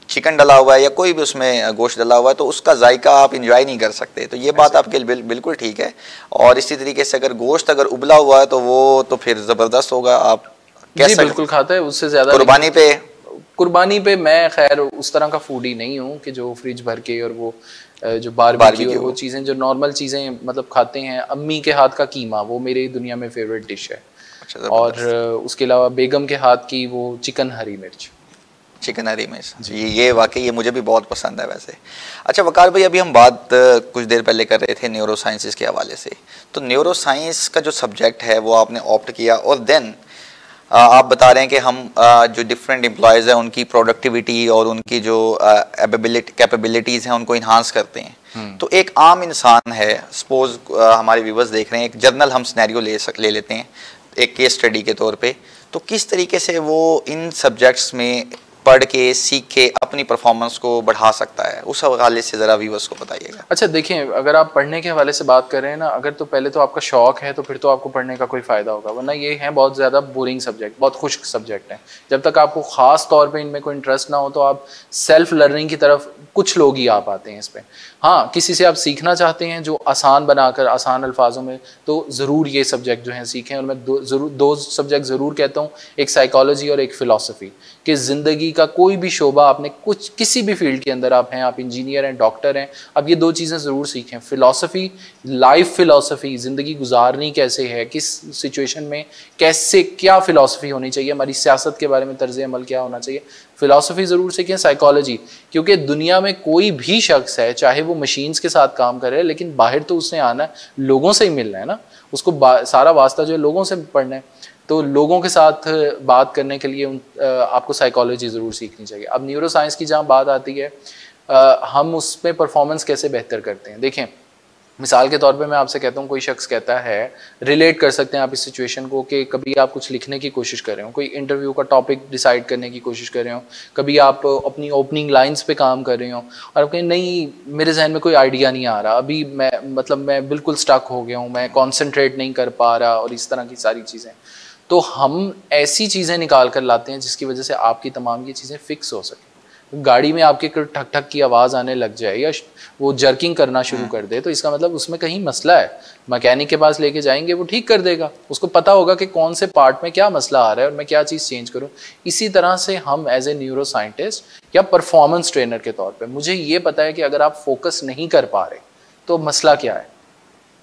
चिकन डला हुआ है या कोई भी उसमें गोश्त डला हुआ है तो उसका जायका आप इंजॉय नहीं कर सकते। तो ये बात आपके बिल्कुल ठीक है। और इसी तरीके से अगर गोश्त अगर उबला हुआ है तो वो तो फिर ज़बरदस्त होगा। आप जी बिल्कुल खाता है, उससे ज़्यादा कुर्बानी पे मैं खैर उस तरह का फूडी नहीं हूँ कि जो फ्रिज भर के और वो जो बारबेक्यू और वो चीज़ें, जो नॉर्मल चीज़ें मतलब खाते हैं। अम्मी के हाथ का कीमा वो मेरी दुनिया में फेवरेट डिश है। अच्छा, और उसके अलावा बेगम के हाथ की वो चिकन हरी मिर्च ये वाकई ये मुझे भी बहुत पसंद है वैसे। अच्छा वकार भाई, अभी हम बात कुछ देर पहले कर रहे थे न्यूरो साइंसेस के हवाले से। तो न्यूरो साइंस का जो सब्जेक्ट है वो आपने ऑप्ट किया और देन आप बता रहे हैं कि हम जो डिफरेंट एम्प्लॉयज़ हैं उनकी प्रोडक्टिविटी और उनकी जो कैपेबिलिटीज़ हैं उनको इन्हांस करते हैं। तो एक आम इंसान है, सपोज हमारे व्यूवर्स देख रहे हैं, एक जर्नल हम सिनेरियो ले लेते हैं एक केस स्टडी के तौर पे, तो किस तरीके से वो इन सब्जेक्ट्स में पढ़ के सीख के अपनी परफॉर्मेंस को बढ़ा सकता है, उस हवाले से ज़रा व्यूअर्स को बताइएगा। अच्छा देखिए, अगर आप पढ़ने के हवाले से बात कर रहे हैं ना, अगर तो पहले तो आपका शौक है तो फिर तो आपको पढ़ने का कोई फ़ायदा होगा, वरना ये है बहुत ज़्यादा बोरिंग सब्जेक्ट, बहुत खुश्क सब्जेक्ट है। जब तक आपको ख़ास तौर पे इनमें कोई इंटरेस्ट ना हो तो आप सेल्फ लर्निंग की तरफ कुछ लोग ही आ पाते हैं इस पर। हाँ, किसी से आप सीखना चाहते हैं जो आसान बनाकर, आसान अल्फाजों में, तो ज़रूर ये सब्जेक्ट जो हैं सीखें। और मैं दो सब्जेक्ट ज़रूर कहता हूँ, एक साइकोलॉजी और एक फ़िलासफ़ी, कि ज़िंदगी का कोई भी शोबा आपने कुछ किसी भी फील्ड के अंदर आप हैं, आप इंजीनियर हैं, डॉक्टर हैं, अब ये 2 चीज़ें ज़रूर सीखें। फ़िलासफ़ी, लाइफ फ़िलासफ़ी, ज़िंदगी गुजारनी कैसे है, किस सिचुएशन में कैसे, क्या फ़िलासफ़ी होनी चाहिए, हमारी सियासत के बारे में तर्ज़ अमल क्या होना चाहिए, फ़िलासफ़ी ज़रूर सीखें। साइकोलॉजी, क्योंकि दुनिया में कोई भी शख्स है, चाहे वो मशीन्स के साथ काम करे, लेकिन बाहर तो उसने आना है, लोगों से ही मिलना है ना, उसको सारा वास्ता जो है लोगों से पढ़ना है। तो लोगों के साथ बात करने के लिए आपको साइकोलॉजी ज़रूर सीखनी चाहिए। अब न्यूरो साइंस की जहाँ बात आती है, हम उसमें परफॉर्मेंस कैसे बेहतर करते हैं। देखें, मिसाल के तौर पे मैं आपसे कहता हूँ, कोई शख्स कहता है, रिलेट कर सकते हैं आप इस सिचुएशन को, कि कभी आप कुछ लिखने की कोशिश कर रहे हो, कोई इंटरव्यू का टॉपिक डिसाइड करने की कोशिश कर रहे हो, कभी आप अपनी ओपनिंग लाइंस पे काम कर रहे हो और आप कहें नहीं मेरे जहन में कोई आइडिया नहीं आ रहा, अभी मैं बिल्कुल स्टक हो गया हूँ, मैं कॉन्सेंट्रेट नहीं कर पा रहा, और इस तरह की सारी चीज़ें। तो हम ऐसी चीज़ें निकाल कर लाते हैं जिसकी वजह से आपकी तमाम ये चीज़ें फिक्स हो सकें। गाड़ी में आपके ठक ठक की आवाज़ आने लग जाए या वो जर्किंग करना शुरू कर दे, तो इसका मतलब उसमें कहीं मसला है। मैकेनिक के पास लेके जाएंगे, वो ठीक कर देगा, उसको पता होगा कि कौन से पार्ट में क्या मसला आ रहा है और मैं क्या चीज़ चेंज करूँ। इसी तरह से हम एज ए न्यूरो साइंटिस्ट या परफॉर्मेंस ट्रेनर के तौर पर, मुझे ये पता है कि अगर आप फोकस नहीं कर पा रहे तो मसला क्या है।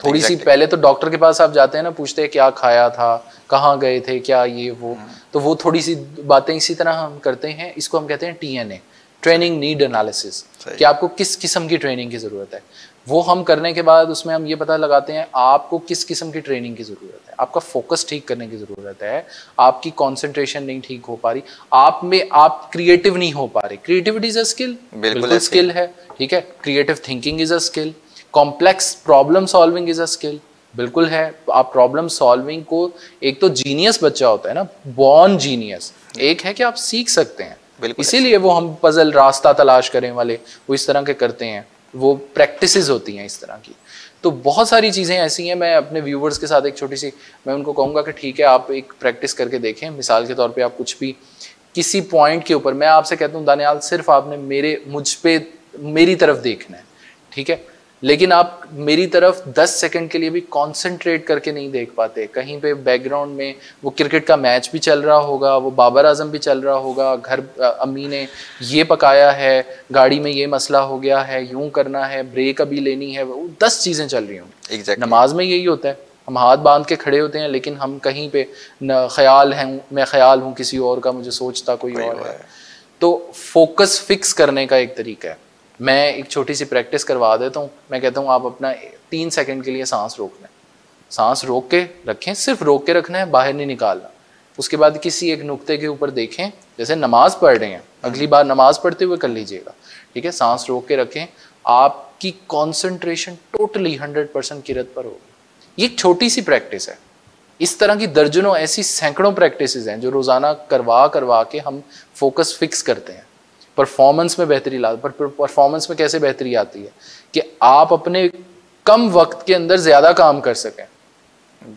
थोड़ी सी पहले तो डॉक्टर के पास आप जाते हैं ना, पूछते हैं क्या खाया था, कहाँ गए थे, क्या ये वो, तो वो थोड़ी सी बातें इसी तरह हम करते हैं। इसको हम कहते हैं TNA, ट्रेनिंग नीड एनालिसिस, कि आपको किस किस्म की ट्रेनिंग की ज़रूरत है। वो हम करने के बाद उसमें हम ये पता लगाते हैं आपको किस किस्म की ट्रेनिंग की ज़रूरत है, आपका फोकस ठीक करने की ज़रूरत है, आपकी कंसंट्रेशन नहीं ठीक हो पा रही, आप क्रिएटिव नहीं हो पा रहे। क्रिएटिविटी इज अ स्किल, बिल्कुल स्किल है, ठीक है। Creative thinking is a skill, complex problem solving is a skill, बिल्कुल है। आप प्रॉब्लम सॉल्विंग को, एक तो जीनियस बच्चा होता है ना, बॉर्न जीनियस, एक है कि आप सीख सकते हैं, इसीलिए वो हम पजल रास्ता तलाश करें वाले वो इस तरह के करते हैं, वो प्रैक्टिसेस होती हैं इस तरह की। तो बहुत सारी चीज़ें ऐसी हैं। मैं अपने व्यूवर्स के साथ एक छोटी सी, मैं उनको कहूँगा कि ठीक है आप एक प्रैक्टिस करके देखें। मिसाल के तौर पे आप कुछ भी किसी पॉइंट के ऊपर, मैं आपसे कहता हूँ दानियाल, सिर्फ आपने मेरी तरफ देखना है, ठीक है, लेकिन आप मेरी तरफ 10 सेकंड के लिए भी कंसंट्रेट करके नहीं देख पाते। कहीं पे बैकग्राउंड में वो क्रिकेट का मैच भी चल रहा होगा, वो बाबर आजम भी चल रहा होगा, घर अम्मी ने ये पकाया है, गाड़ी में ये मसला हो गया है, यूं करना है, ब्रेक अभी लेनी है, वो 10 चीज़ें चल रही होंगी। exactly. नमाज में यही होता है, हम हाथ बांध के खड़े होते हैं, लेकिन हम कहीं पे न ख्याल है, मैं ख्याल हूँ किसी और का, मुझे सोचता कोई और है। तो फोकस फिक्स करने का एक तरीका है। मैं एक छोटी सी प्रैक्टिस करवा देता हूँ। मैं कहता हूँ आप अपना 3 सेकंड के लिए सांस रोक लें, सांस रोक के रखें, सिर्फ रोक के रखना है, बाहर नहीं निकालना। उसके बाद किसी एक नुक्ते के ऊपर देखें, जैसे नमाज पढ़ रहे हैं, अगली बार नमाज पढ़ते हुए कर लीजिएगा, ठीक है। सांस रोक के रखें, आपकी कॉन्सेंट्रेशन टोटली 100% किरत पर होगी। ये एक छोटी सी प्रैक्टिस है। इस तरह की दर्जनों ऐसी सैकड़ों प्रैक्टिसेस हैं जो रोज़ाना करवा के हम फोकस फिक्स करते हैं। परफॉर्मेंस में बेहतरी ला, पर परफॉर्मेंस में कैसे बेहतरी आती है कि आप अपने कम वक्त के अंदर ज्यादा काम कर सकें।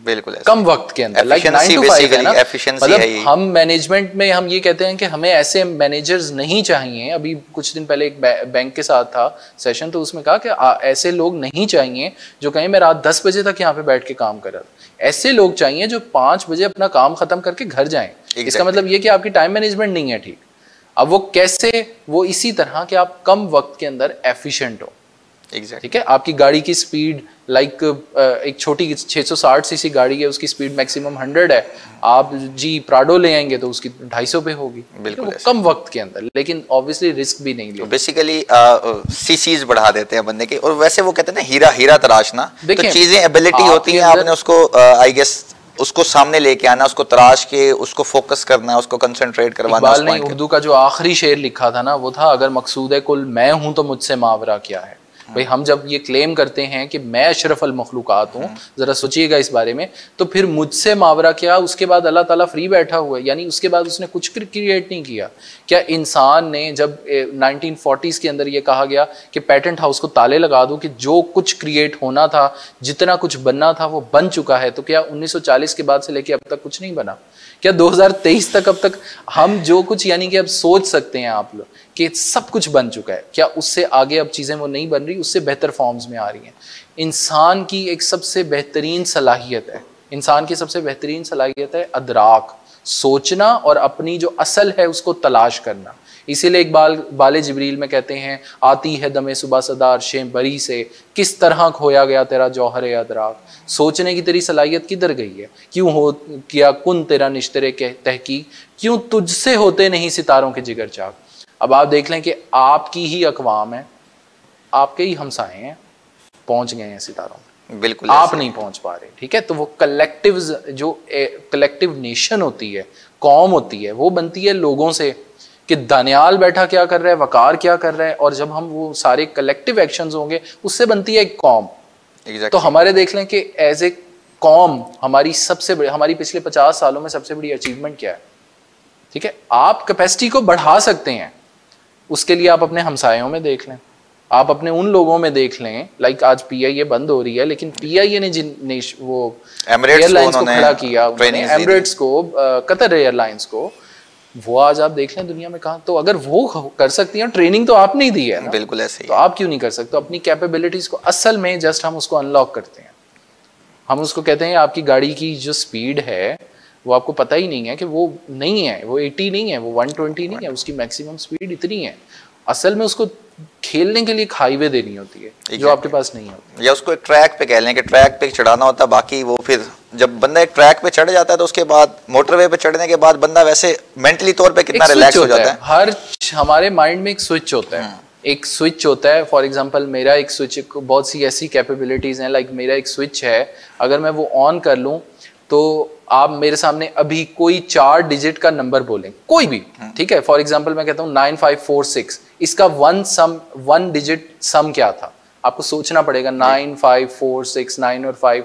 बिल्कुल कम वक्त के अंदर, लाइक 9 to 5 है ना, मतलब हम मैनेजमेंट में हम ये कहते हैं कि हमें ऐसे मैनेजर्स नहीं चाहिए। अभी कुछ दिन पहले एक बैंक के साथ था सेशन, तो उसमें कहा कि ऐसे लोग नहीं चाहिए जो कहें मैं रात 10 बजे तक यहाँ पे बैठ के काम कर रहा था। ऐसे लोग चाहिए जो 5 बजे अपना काम खत्म करके घर जाएं। इसका मतलब ये कि आपकी टाइम मैनेजमेंट नहीं है ठीक। अब वो कैसे, वो इसी तरह कि आप कम वक्त के अंदर एफिशिएंट हो, ठीक है। आपकी गाड़ी की स्पीड लाइक एक छोटी 660 सीसी गाड़ी है, उसकी स्पीड मैक्सिमम 100 है। आप जी प्राडो ले आएंगे तो उसकी 250 पे होगी, बिल्कुल कम वक्त के अंदर, लेकिन ऑब्वियसली रिस्क भी नहीं लेते। बेसिकली सीसीज बढ़ा देते हैं बंदे की। और वैसे वो कहते हैं ना हीरा तराशना, तो चीजें एबिलिटी होती हैं, आपने उसको आई गेस उसको सामने लेके आना, उसको तराश के उसको फोकस करना, उसको कंसंट्रेट करवाना। इकबाल ने उर्दू का जो आखिरी शेर लिखा था ना, वो था अगर मकसूद कुल मैं हूं तो मुझसे मावरा क्या है। भाई हम जब ये क्लेम करते हैं कि मैं अशरफ अल मखलूकात हूँ, जरा सोचिएगा इस बारे में, तो फिर मुझसे मावरा क्या, उसके बाद अल्लाह ताला फ्री बैठा हुआ है, यानी उसके बाद उसने कुछ क्रिएट नहीं किया। क्या इंसान ने जब 1940s के अंदर ये कहा गया कि पेटेंट हाउस को ताले लगा दो कि जो कुछ क्रिएट होना था, जितना कुछ बनना था वो बन चुका है, तो क्या 1940 के बाद से लेके अब तक कुछ नहीं बना? क्या 2023 तक अब तक हम जो कुछ, यानी कि अब सोच सकते हैं आप लोग कि सब कुछ बन चुका है, क्या उससे आगे अब चीज़ें वो नहीं बन रही, उससे बेहतर फॉर्म्स में आ रही हैं? इंसान की एक सबसे बेहतरीन सलाहियत है, इंसान की सबसे बेहतरीन सलाहियत है अदराक, सोचना और अपनी जो असल है उसको तलाश करना। इसीलिए इकबाल बाले जिब्रील में कहते हैं, आती है दमे सुबह सदार शें बरी से, किस तरह खोया गया तेरा जौहर अदराक। सोचने की तेरी सलाहियत किधर गई है? क्यों हो किया कुन तेरा निश्तरे के तहकीक, क्यों तुझसे होते नहीं सितारों के जिगर चाक। अब आप देख लें कि आपकी ही अकवाम है, आपके ही हमसाए हैं, पहुंच गए हैं सितारों में, बिल्कुल आप नहीं पहुंच पा रहे, ठीक है। तो वो कलेक्टिव, जो कलेक्टिव नेशन होती है, कौम होती है, वो बनती है लोगों से कि दानियाल बैठा क्या कर रहा है, वकार क्या कर रहा है, और जब हम वो सारे कलेक्टिव एक्शंस होंगे उससे बनती है एक कौम। तो हमारे देख लें कि एज ए कौम हमारी सबसे बड़ी, हमारी पिछले 50 सालों में सबसे बड़ी अचीवमेंट क्या है, ठीक है। आप कैपेसिटी को बढ़ा सकते हैं, उसके लिए आप अपने हमसायों में देख लें, आप अपने उन लोगों में देख लें, लाइक आज PIA बंद हो रही है, लेकिन PIA ने वो एयरलाइंस को खड़ा किया, एमिरेट्स को, कतर एयरलाइंस को, वो आज आप देख लें दुनिया में कहाँ। तो अगर वो कर सकती हैं, ट्रेनिंग तो आपने ही दी है ना, बिल्कुल ऐसे ही, तो आप क्यों नहीं कर सकते? तो अपनी कैपेबिलिटीज को असल में जस्ट हम उसको अनलॉक करते हैं। हम उसको कहते हैं आपकी गाड़ी की जो स्पीड है वो आपको पता ही नहीं है कि वो नहीं है, वो 80 नहीं है, वो 120 नहीं है, उसकी मैक्सिमम स्पीड इतनी है। असल में उसको खेलने के लिए एक हाईवे देनी होती है जो आपके पास नहीं होती, या उसको एक ट्रैक पे कह लें कि ट्रैक पे चढ़ाना होता है। बाकी वो फिर जब बंदा एक ट्रैक पे चढ़ जाता है तो उसके बाद मोटरवे पे चढ़ने के बाद बंदा वैसे मेंटली तौर पे कितना रिलैक्स हो जाता है। हर हमारे माइंड में एक स्विच होता है, एक स्विच होता है, फॉर एग्जांपल मेरा एक स्विच, बहुत सी ऐसी कैपेबिलिटीज़ हैं, लाइक मेरा एक स्विच है, अगर मैं वो ऑन कर लूँ तो आप मेरे सामने अभी कोई 4 डिजिट का नंबर बोलें, कोई भी, ठीक है, फॉर एग्जांपल मैं कहता हूँ 9546, इसका 1 डिजिट सम क्या था, आपको सोचना पड़ेगा। 9 5 4 6, 9 और 5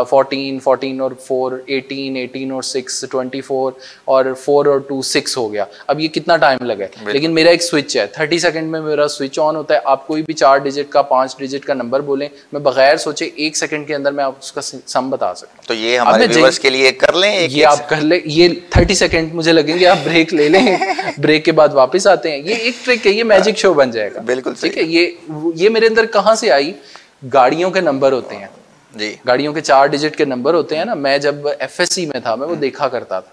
14, 14 और 4 18, 18 और 6 24, और 4 और 2 6 हो गया। अब ये कितना टाइम लगा है, लेकिन मेरा एक स्विच है, 30 सेकंड में मेरा स्विच ऑन होता है। आप कोई भी 4 डिजिट का 5 डिजिट का नंबर बोलें, मैं बगैर सोचे 1 सेकंड के अंदर मैं आप उसका सम बता सकता हूँ। तो ये हमारे व्यूअर्स के लिए कर लें, ये आप कर ले, ये 30 सेकंड मुझे लगेंगे, आप ब्रेक ले लें, ब्रेक के बाद वापस आते हैं। ये एक ट्रिक है, ये मैजिक शो बन जाएगा। बिल्कुल ठीक है। ये मेरे अंदर कहाँ से आई, गाड़ियों के नंबर होते हैं जी, गाड़ियों के 4 डिजिट के नंबर होते हैं ना। मैं जब एफएससी में था, मैं वो देखा करता था,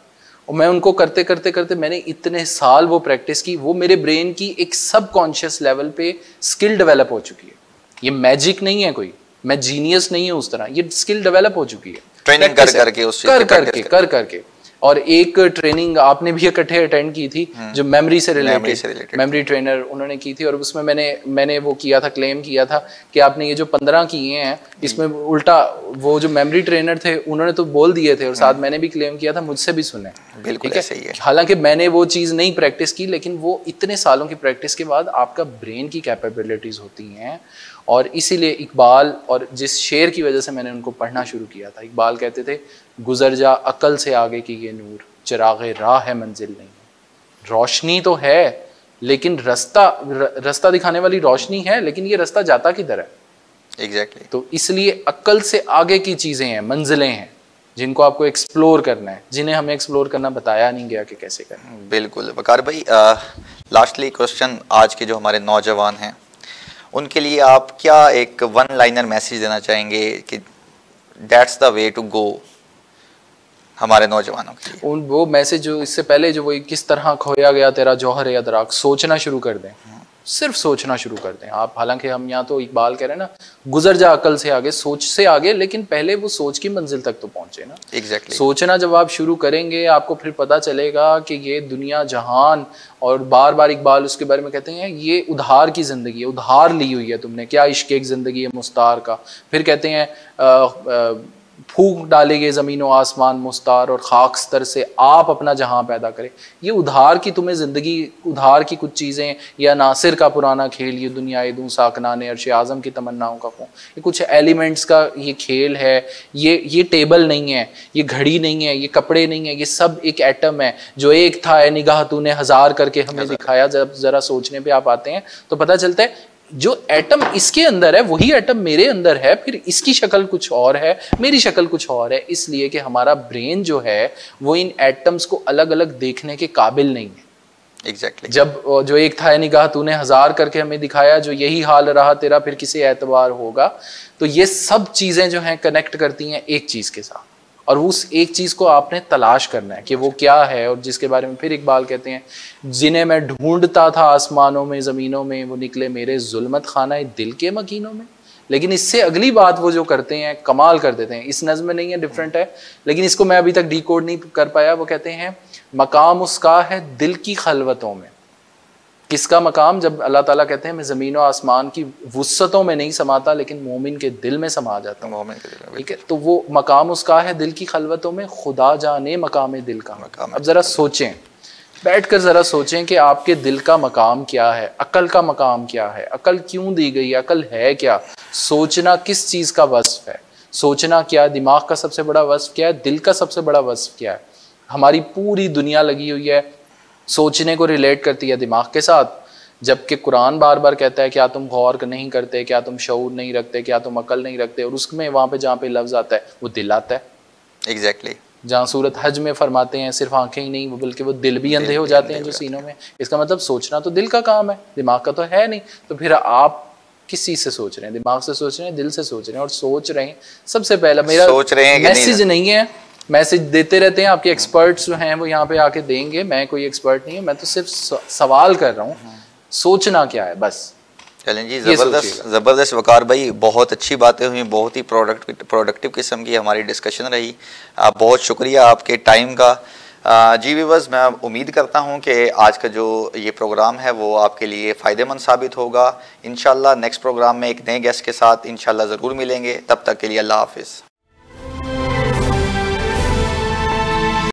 और मैं उनको करते करते करते मैंने इतने साल वो प्रैक्टिस की, वो मेरे ब्रेन की एक सबकॉन्शियस लेवल पे स्किल डेवलप हो चुकी है। ये मैजिक नहीं है, कोई मैं जीनियस नहीं हूं उस तरह, ये स्किल डेवलप हो चुकी है ट्रेनिंग कर करके, उस कर करके। और एक ट्रेनिंग आपने भी इकट्ठे अटेंड की थी, जो मेमोरी से रिलेटेड, मेमोरी ट्रेनर उन्होंने की थी, और उसमें मैंने वो किया था, क्लेम किया था कि आपने ये जो 15 किए हैं, इसमें उल्टा वो जो मेमोरी ट्रेनर थे उन्होंने तो बोल दिए थे, और साथ मैंने भी क्लेम किया था, मुझसे भी सुने। बिल्कुल ऐसे ही है। हालांकि मैंने वो चीज़ नहीं प्रैक्टिस की, लेकिन वो इतने सालों की प्रैक्टिस के बाद आपका ब्रेन की कैपेबिलिटीज होती हैं। और इसीलिए इकबाल, और जिस शेर की वजह से मैंने उनको पढ़ना शुरू किया था, इकबाल कहते थे, गुजर जा अकल से आगे की ये नूर, चिरागे राह है मंजिल नहीं। रोशनी तो है, लेकिन रास्ता दिखाने वाली रोशनी है, लेकिन ये रास्ता जाता किधर है? एग्जैक्टली। तो इसलिए अक्ल से आगे की चीज़ें हैं, मंजिलें हैं, जिनको आपको एक्सप्लोर करना है, जिन्हें हमें एक्सप्लोर करना बताया नहीं गया कि कैसे करना है। बिल्कुल वकार भाई, लास्टली क्वेश्चन, आज के जो हमारे नौजवान हैं उनके लिए आप क्या एक 1 लाइनर मैसेज देना चाहेंगे कि that's the way to go हमारे नौजवानों के लिए? वो मैसेज जो इससे पहले जो वो किस तरह खोया गया तेरा जौहर या दराक, सोचना शुरू कर दें, सिर्फ सोचना शुरू कर दें आप। हालांकि हम यहाँ तो इकबाल कह रहे हैं ना, गुजर जा अकल से आगे, सोच से आगे, लेकिन पहले वो सोच की मंजिल तक तो पहुंचे ना। एग्जैक्टली। सोचना जब आप शुरू करेंगे, आपको फिर पता चलेगा कि ये दुनिया जहान, और बार बार इकबाल उसके बारे में कहते हैं, ये उधार की जिंदगी है, उधार ली हुई है तुमने, क्या इश्क एक जिंदगी है मुस्तार का। फिर कहते हैं फूंक डालेंगे ज़मीन व आसमान मुस्तार, और खाक स्तर से आप अपना जहां पैदा करें। ये उधार की तुम्हें ज़िंदगी, उधार की कुछ चीज़ें, या नासिर का पुराना खेल, ये दुनिया दूँ साकनाने अर्श आज़म की तमन्नाओं का खून, ये कुछ एलिमेंट्स का ये खेल है। ये टेबल नहीं है, ये घड़ी नहीं है, ये कपड़े नहीं है, ये सब एक एटम है, जो एक था ए निगाह तूने हजार करके हमें दिखाया। जब ज़रा सोचने पर आप आते हैं तो पता चलता है, जो एटम इसके अंदर है वही एटम मेरे अंदर है, फिर इसकी शक्ल कुछ और है, मेरी शक्ल कुछ और है। इसलिए कि हमारा ब्रेन जो है वो इन एटम्स को अलग अलग देखने के काबिल नहीं है। एग्जैक्टली। जब जो एक था निगाह तूने हजार करके हमें दिखाया, जो यही हाल रहा तेरा फिर किसी एतबार होगा। तो ये सब चीजें जो हैं कनेक्ट करती हैं एक चीज के साथ, और उस एक चीज को आपने तलाश करना है कि वो क्या है, और जिसके बारे में फिर इकबाल कहते हैं, जिन्हें मैं ढूंढता था आसमानों में ज़मीनों में, वो निकले मेरे जुल्मत खाना दिल के मकीनों में। लेकिन इससे अगली बात वो जो करते हैं, कमाल कर देते हैं। इस नज़्म में नहीं है, डिफरेंट है, लेकिन इसको मैं अभी तक डिकोड नहीं कर पाया। वो कहते हैं, मकाम उसका है दिल की खलवतों में। किसका मकाम? जब अल्लाह ताला कहते हैं, मैं ज़मीन और आसमान की वुस्सतों में नहीं समाता, लेकिन मोमिन के दिल में समा जाता हूँ। ठीक है, तो वो मकाम उसका है दिल की खलवतों में, खुदा जाने मकाम दिल का मकाम। अब ज़रा सोचें, बैठकर ज़रा सोचें कि आपके दिल का मकाम क्या है, अकल का मकाम क्या है, अकल क्यों दी गई, अकल है क्या, सोचना किस चीज़ का वस्फ है, सोचना क्या, दिमाग का सबसे बड़ा वस्फ क्या है, दिल का सबसे बड़ा वस्फ क्या है। हमारी पूरी दुनिया लगी हुई है, सोचने को रिलेट करती है दिमाग के साथ, जबकि कुरान बार बार कहता है क्या तुम गौर नहीं करते, क्या तुम शऊर नहीं रखते, क्या तुम अकल नहीं रखते, और उसमें वहाँ पे जहाँ पे लफ्ज़ आता है वो दिल आता है। एग्जैक्टली। जहाँ सूरत हज में फरमाते हैं सिर्फ आंखें ही नहीं बल्कि वो दिल भी अंधे हो जाते हैं जो सीनों में। इसका मतलब सोचना तो दिल का काम है, दिमाग का तो है नहीं। तो फिर आप किस चीज़ से सोच रहे हैं? दिमाग से सोच रहे हैं, दिल से सोच रहे हैं? और सोच रहे हैं, सबसे पहला मेरा मैसेज नहीं है, मैसेज देते रहते हैं आपके एक्सपर्ट्स जो हैं वो यहाँ पे आके देंगे, मैं कोई एक्सपर्ट नहीं हूँ, मैं तो सिर्फ सवाल कर रहा हूँ, सोचना क्या है बस। चलें जी, ज़बरदस्त वकार भाई, बहुत अच्छी बातें हुई, बहुत ही प्रोडक्टिव किस्म की हमारी डिस्कशन रही। आप बहुत शुक्रिया आपके टाइम का। जी व्यूअर्स, मैं उम्मीद करता हूं कि आज का जो ये प्रोग्राम है वो आपके लिए फ़ायदेमंद साबित होगा। इंशाल्लाह नेक्स्ट प्रोग्राम में एक नए गेस्ट के साथ इंशाल्लाह ज़रूर मिलेंगे। तब तक के लिए अल्लाह हाफ़िज़।